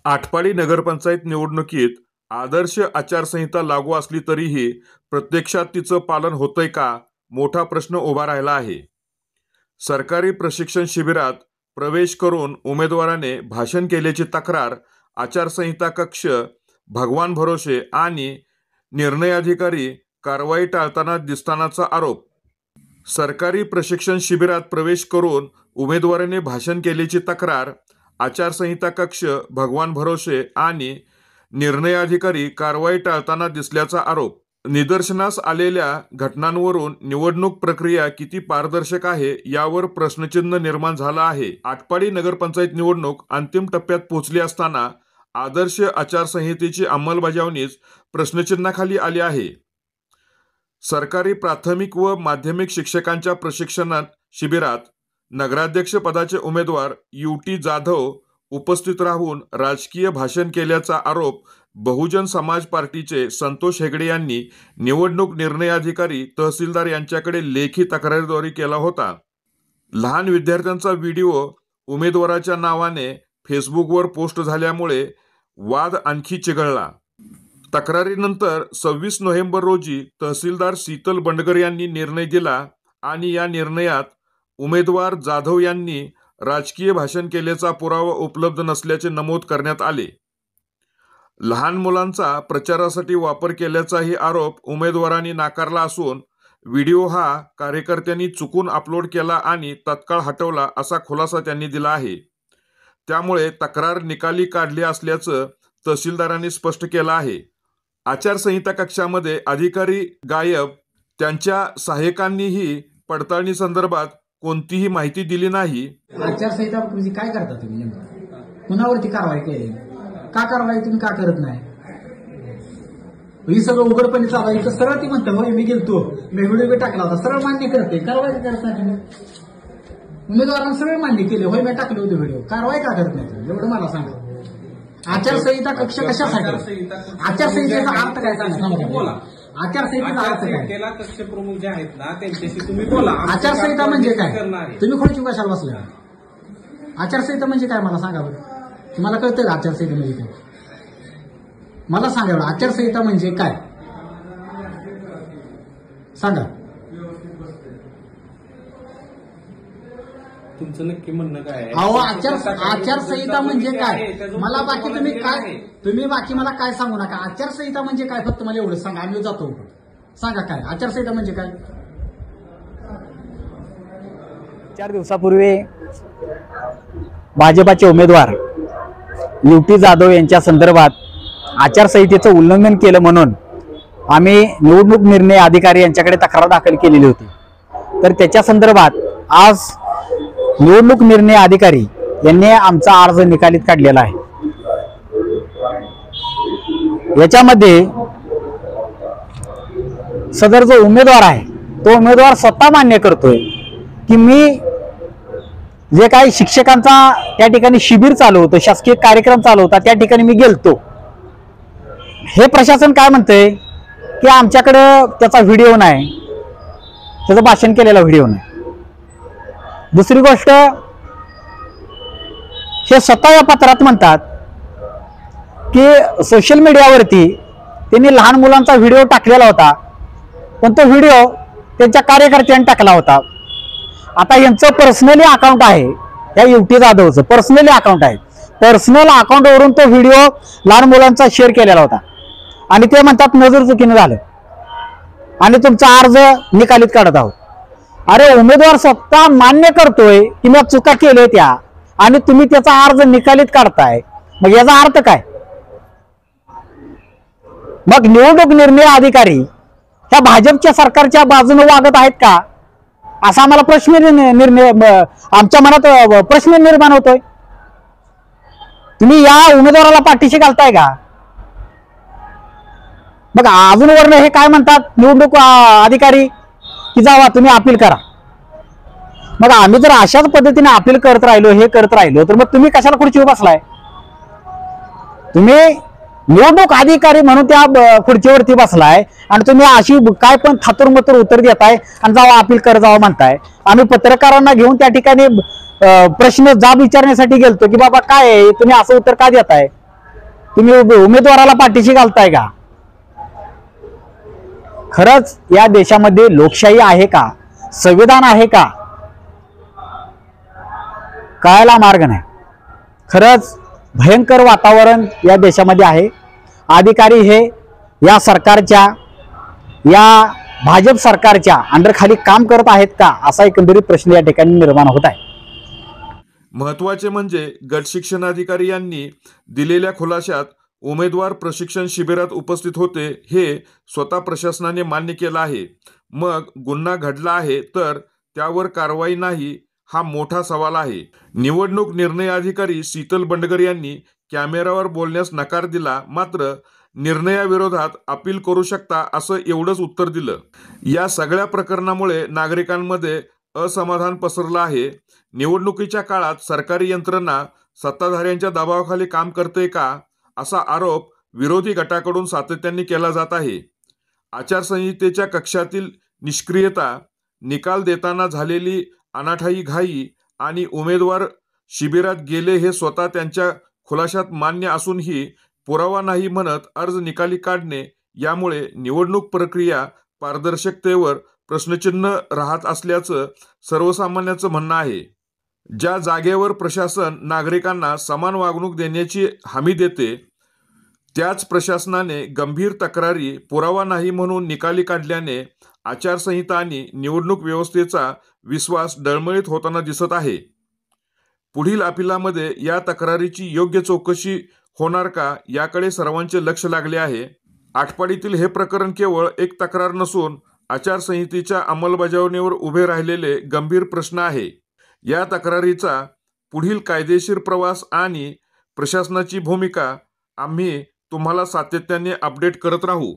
आटपाडी नगरपंचायत निवडणुकीत आदर्श आचारसंहिता लागू असली तरीही प्रत्यक्षात तिचं पालन होतंय का, मोठा प्रश्न उभा राहिला आहे. सरकारी प्रशिक्षण शिबिरात प्रवेश करून उमेदवाराने भाषण केल्याची तक्रार, आचारसंहिता कक्ष, भगवान भरोसे आणि निर्णय अधिकारी कारवाई टाळताना दिसतानाचा आरोप. सरकारी प्रशिक्षण शिबिरात प्रवेश करून उमेदवाराने भाषण केल्याची तक्रार, आचारसंहिता कक्ष, भगवान भरोसे आणि निर्णय अधिकारी कारवाई टाळताना दिसल्याचा आरोप. निदर्शनास आलेल्या घटनांवरून निवडणूक प्रक्रिया किती पारदर्शक आहे यावर प्रश्नचिन्ह निर्माण झालं आहे. आटपाडी नगरपंचायत निवडणूक अंतिम टप्प्यात पोहोचली असताना आदर्श आचारसंहितेची अंमलबजावणीच प्रश्नचिन्हाखाली आली आहे. सरकारी प्राथमिक व माध्यमिक शिक्षकांच्या प्रशिक्षण शिबिरात नगराध्यक्ष पदाचे उमेदवार युटी जाधव उपस्थित राहून राजकीय भाषण केल्याचा आरोप बहुजन समाज पार्टीचे संतोष हेगडे यांनी निवडणूक निर्णय अधिकारी तहसीलदार यांच्याकडे लेखी तक्रारीद्वारे केला होता. लहान विद्यार्थ्यांचा व्हिडिओ उमेदवाराच्या नावाने फेसबुकवर पोस्ट झाल्यामुळे वाद आणखी चिघळला. तक्रारीनंतर 26 नोव्हेंबर रोजी तहसीलदार शीतल बंडगर यांनी निर्णय दिला आणि या निर्णयात उमेदवार जाधव यांनी राजकीय भाषण केल्याचा पुरावा उपलब्ध नसल्याचे नमूद करण्यात आले. लहान मुलांचा प्रचारासाठी वापर केल्याचाही आरोप उमेदवारांनी नाकारला असून व्हिडिओ हा कार्यकर्त्यांनी चुकून अपलोड केला आणि तत्काळ हटवला असा खुलासा त्यांनी दिला आहे. त्यामुळे तक्रार निकाली काढली असल्याचं तहसीलदारांनी स्पष्ट केलं आहे. आचारसंहिता कक्षामध्ये अधिकारी गायब, त्यांच्या सहाय्यकांनीही पडताळणी संदर्भात कोणतीही माहिती दिली नाही. आचारसंहिता म्हणजे काय करता तुम्ही, नेमकं कुणावरती कारवाई केली, का कारवाई तुम्ही का करत नाही? ही सगळं उघडपणे चालू आहे. सरळ ती म्हणतं होय मी गेलतो, मी व्हिडिओ टाकला होता, सरळ मान्य करते. कारवाई करत नाही तुम्ही. उमेदवारांना सगळे मान्य केले, होय मी टाकले होते व्हिडिओ, कारवाई का करत नाही तुम्ही? एवढं मला सांगा. आचारसंहिता कक्ष कशासाठी? आचारसंहितेचा अर्थ काय सांगा बोला. आचारसंहितेचा अर्थ काय? कक्ष प्रमुख जे आहेत ना त्यांच्याशी तुम्ही बोला. आचारसंहिता म्हणजे काय? तुम्ही खुर्ची कशाला बसला? आचारसंहिता म्हणजे काय मला सांगा बरं. तुम्हाला कळतंय का आचारसंहिता म्हणजे काय? मला सांगा बरं, आचारसंहिता म्हणजे काय सांगा. तुमचं नक्की म्हणणं काय आहे? अहो आचारसंहिता म्हणजे काय मला बाकी तुम्ही बाकी मला काय सांगू नका. आचारसंहिता म्हणजे काय फक्त मला एवढं सांगा, आम्ही जातो. सांगा काय आचारसंहिता म्हणजे काय? 4 दिवसापूर्वी भाजपाचे उमेदवार युटी जाधव यांच्या संदर्भात आचारसंहितेचं उल्लंघन केलं म्हणून आम्ही निवडणूक निर्णय अधिकारी यांच्याकडे तक्रार दाखल केलेली होती. तर त्याच्या संदर्भात आज निवडणूक निर्णय अधिकारी यांनी आमचा अर्ज निकालीत काढलेला आहे. याच्यामध्ये सदर जो उमेदवार आहे तो उमेदवार स्वतः मान्य करतोय की मी जे काही शिक्षकांचा त्या ठिकाणी शिबिर चालू होतं, शासकीय कार्यक्रम चालू होता, त्या ठिकाणी मी गेलतो. हे प्रशासन काय म्हणतंय की आमच्याकडं त्याचा व्हिडिओ नाही, त्याचं भाषण केलेला व्हिडिओ नाही. दुसरी गोष्ट, हे स्वतः या पत्रात म्हणतात की सोशल मीडियावरती त्यांनी लहान मुलांचा व्हिडिओ टाकलेला होता, पण तो व्हिडिओ त्यांच्या कार्यकर्त्यांनी टाकला होता. आता यांचं पर्सनली अकाउंट आहे, या युटी जाधवचं पर्सनली अकाउंट आहे. पर्सनल अकाउंटवरून तो व्हिडिओ लहान मुलांचा शेअर केलेला होता आणि ते म्हणतात नजर चुकीनं झालं आणि तुमचा अर्ज निकालीत काढत आहोत. अरे उमेदवार स्वतः मान्य करतोय की मी चुका केल्या त्या आणि तुम्ही त्याचा अर्ज निकालीत काढताय, मग याचा अर्थ काय? मग निवडणूक निर्णय अधिकारी ह्या भाजपच्या सरकारच्या बाजूने वागत आहेत का, असा आम्हाला आमच्या मनात प्रश्न निर्माण होतोय. तुम्ही या उमेदवाराला पाठीशी घालताय का? मग अजून वर्ण हे काय म्हणतात निवडणूक अधिकारी की जावा तुम्ही अपील करा. मग आम्ही जर अशाच पद्धतीने अपील करत राहिलो, हे करत राहिलो, तर मग तुम्ही कशाला खुर्चीवर बसलाय? तुम्ही निवडणूक अधिकारी म्हणून त्या खुर्चीवरती बसलाय आणि तुम्ही अशी काय पण थातुरमतुर उत्तर देताय आणि जावा अपील कर जावा म्हणताय. आम्ही पत्रकारांना घेऊन त्या ठिकाणी प्रश्न जाब विचारण्यासाठी गेलतो की बाबा काय तुम्ही असं उत्तर का देताय. तुम्ही उमेदवाराला पाठीशी घालताय का? खरंच या देशामध्ये लोकशाही आहे का? संविधान आहे का? कळायला मार्ग नाही. खरंच भयंकर वातावरण या देशामध्ये आहे. अधिकारी हे या सरकारच्या, या भाजप सरकारच्या अंडरखाली काम करत आहेत का, असा एकंदरीत प्रश्न या ठिकाणी निर्माण होत आहे. महत्त्वाचे म्हणजे गट शिक्षणाधिकारी यांनी दिलेल्या खुलाशात उमेदवार प्रशिक्षण शिबिरात उपस्थित होते हे स्वतः प्रशासनाने मान्य केलं आहे. मग गुन्हा घडला आहे तर त्यावर कारवाई नाही, हा मोठा सवाल आहे. निवडणूक निर्णय अधिकारी शीतल बंडगर यांनी कॅमेऱ्यावर बोलण्यास नकार दिला, मात्र निर्णयाविरोधात अपील करू शकता असं एवढंच उत्तर दिलं. या सगळ्या प्रकरणामुळे नागरिकांमध्ये असमाधान पसरलं आहे. निवडणुकीच्या काळात सरकारी यंत्रणा सत्ताधाऱ्यांच्या दबावाखाली काम करते का, असा आरोप विरोधी गटाकडून सातत्याने केला जात आहे. आचारसंहितेच्या कक्षातील निष्क्रियता, निकाल देताना झालेली अनाठायी घाई आणि उमेदवार शिबिरात गेले हे स्वतः त्यांच्या खुलाशात मान्य असूनही पुरावा नाही म्हणत अर्ज निकाली काढणे, यामुळे निवडणूक प्रक्रिया पारदर्शकतेवर प्रश्नचिन्ह राहत असल्याचं सर्वसामान्यांचं म्हणणं आहे. ज्या जागेवर प्रशासन नागरिकांना समान वागणूक देण्याची हमी देते, त्याच प्रशासनाने गंभीर तक्रारी पुरावा नाही म्हणून निकाली काढल्याने आचारसंहिता आणि निवडणूक व्यवस्थेचा विश्वास डळमळीत होताना दिसत आहे. पुढील अपिलामध्ये या तक्रारीची योग्य चौकशी होणार का, याकडे सर्वांचे लक्ष लागले आहे. आटपाडीतील हे प्रकरण केवळ एक तक्रार नसून आचारसंहितेच्या अंमलबजावणीवर उभे राहिलेले गंभीर प्रश्न आहे. या तक्रारीचा पुढील कायदेशीर प्रवास आणि प्रशासनाची भूमिका आम्ही तुम्हाला सातत्याने अपडेट करत राहू.